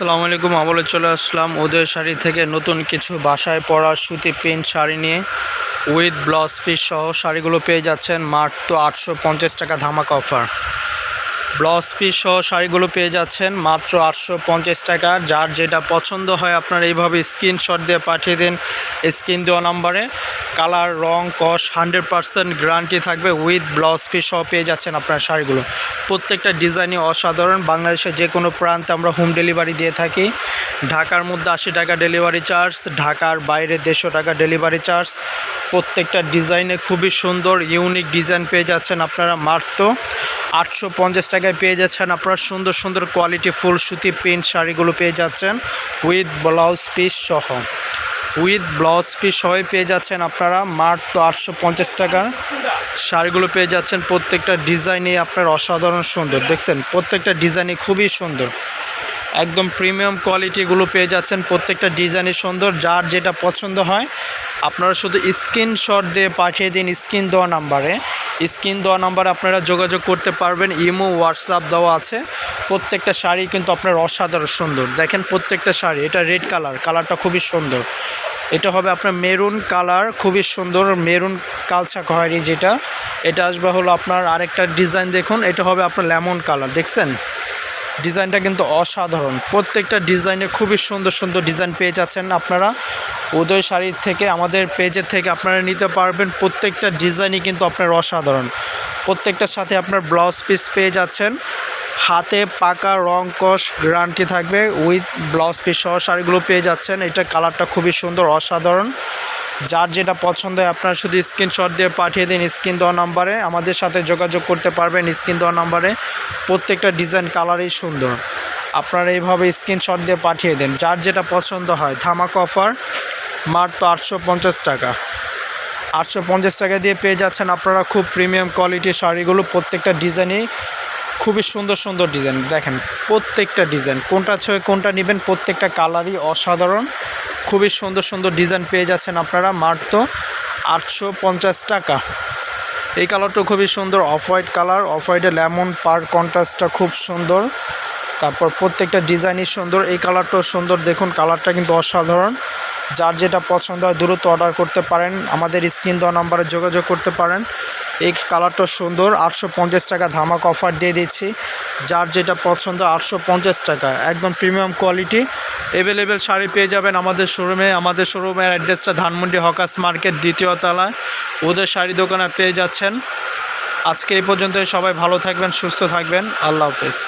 আসসালামু আলাইকুম। আবারও চলে আসলাম উদয় শাড়ি থেকে নতুন কিছু বাসায় পরা সুতি প্রিন্ট শাড়ি নিয়ে উইথ ব্লাউজ পিস সহ শাড়িগুলো পেয়ে যাচ্ছেন মাত্র 850 টাকা ধামাকা অফার। ব্লাউজ পিস সহ শাড়িগুলো পেয়ে যাচ্ছেন মাত্র 850 টাকা। যার যেটা পছন্দ হয় আপনারা এইভাবে স্ক্রিনশট দিয়ে পাঠিয়ে দিন স্ক্রিন দেওয়া নাম্বারে। কালার রং কস 100% গ্যারান্টি থাকবে। উইথ ব্লাউজ পিস সহ পেয়ে যাচ্ছেন আপনার শাড়িগুলো। প্রত্যেকটা ডিজাইনই অসাধারণ। বাংলাদেশের যে কোনো প্রান্তে আমরা হোম ডেলিভারি দিয়ে থাকি। ঢাকার মধ্যে 80 টাকা ডেলিভারি চার্জ, ঢাকার বাইরে 150 টাকা ডেলিভারি চার্জ। প্রত্যেকটা ডিজাইনে খুবই সুন্দর ইউনিক ডিজাইন পেয়ে যাচ্ছেন আপনারা মাত্র 850 টাকায় পেয়ে যাচ্ছেন আপনারা সুন্দর সুন্দর কোয়ালিটি ফুল সুতি প্রিন্ট শাড়িগুলো পেয়ে যাচ্ছেন উইথ ব্লাউজ পিস সহ। উইথ ব্লাউজ পিস সহ পেয়ে যাচ্ছেন আপনারা মাত্র 850 টাকার শাড়িগুলো পেয়ে যাচ্ছেন। প্রত্যেকটা ডিজাইনই আপনার অসাধারণ সুন্দর। দেখছেন প্রত্যেকটা ডিজাইনই খুবই সুন্দর, একদম প্রিমিয়াম কোয়ালিটিগুলো পেয়ে যাচ্ছেন। প্রত্যেকটা ডিজাইনই সুন্দর। যার যেটা পছন্দ হয় আপনারা শুধু স্ক্রিনশট দিয়ে পাঠিয়ে দিন স্ক্রিন দেওয়া নাম্বারে। স্ক্রিন দেওয়া নাম্বারে আপনারা যোগাযোগ করতে পারবেন। ইমো হোয়াটসঅ্যাপ দেওয়া আছে। প্রত্যেকটা শাড়ি কিন্তু আপনার অসাধারণ সুন্দর। দেখেন প্রত্যেকটা শাড়ি, এটা রেড কালারটা খুবই সুন্দর। এটা হবে আপনার মেরুন কালার, খুবই সুন্দর মেরুন কালচা খয়েরি যেটা। এটা আসবে হলো আপনার আরেকটা ডিজাইন দেখুন, এটা হবে আপনার লেমন কালার। দেখছেন ডিজাইনটা কিন্তু অসাধারণ। প্রত্যেকটা ডিজাইনে খুবই সুন্দর সুন্দর ডিজাইন পেয়ে যাচ্ছেন আপনারা উদয় শাড়ির থেকে। আমাদের পেজের থেকে আপনারা নিতে পারবেন। প্রত্যেকটা ডিজাইনই কিন্তু আপনার অসাধারণ। প্রত্যেকটার সাথে আপনার ব্লাউজ পিস পেয়ে যাচ্ছেন। হাতে পাকা রং কস গ্যারান্টি থাকবে। উইথ ব্লাউজ পিস সহ শাড়িগুলো পেয়ে যাচ্ছেন। এটা কালারটা খুবই সুন্দর অসাধারণ। যার যেটা পছন্দ হয় আপনারা শুধু স্ক্রিনশট দিয়ে পাঠিয়ে দিন স্ক্রিন দেওয়া নাম্বারে। আমাদের সাথে যোগাযোগ করতে পারবেন স্ক্রিন দেওয়া নাম্বারে। প্রত্যেকটা ডিজাইন কালারই সুন্দর। আপনারা এইভাবে স্ক্রিনশট দিয়ে পাঠিয়ে দেন। যার যেটা পছন্দ হয়। ধামাকা অফার মাত্র 850 টাকা। 850 টাকা দিয়ে পেয়ে যাচ্ছেন আপনারা খুব প্রিমিয়াম কোয়ালিটির শাড়িগুলো। প্রত্যেকটা ডিজাইনই খুবই সুন্দর সুন্দর ডিজাইন। দেখেন প্রত্যেকটা ডিজাইন কোনটা ছয় কোনটা নেবেন, প্রত্যেকটা কালারই অসাধারণ। খুবই সুন্দর সুন্দর ডিজাইন পেয়ে যাচ্ছেন আপনারা মাত্র 850 টাকা। এই কালারটা খুবই সুন্দর, অফ হোয়াইট কালার। অফ হোয়াইটে লেমন পার কন্ট্রাস্টটা খুব সুন্দর। তারপর প্রত্যেকটা ডিজাইনই সুন্দর। এই কালারটাও সুন্দর, দেখুন কালারটা কিন্তু অসাধারণ। যার যেটা পছন্দ হয় দ্রুত অর্ডার করতে পারেন। আমাদের স্ক্রিন দেওয়া নাম্বারে যোগাযোগ করতে পারেন। এই কালারটা সুন্দর। 850 টাকা ধামাকা অফার দিয়ে দিচ্ছি। যার যেটা পছন্দ 850 টাকা একদম প্রিমিয়াম কোয়ালিটি অ্যাভেলেবেল শাড়ি পেয়ে যাবেন আমাদের শোরুমে। আমাদের শোরুমের অ্যাড্রেসটা ধানমন্ডি হকার্স মার্কেট 2য় তলায় ওদের শাড়ি দোকানে পেয়ে যাচ্ছেন। আজকে এই পর্যন্তই। সবাই ভালো থাকবেন, সুস্থ থাকবেন। আল্লাহ হাফেজ।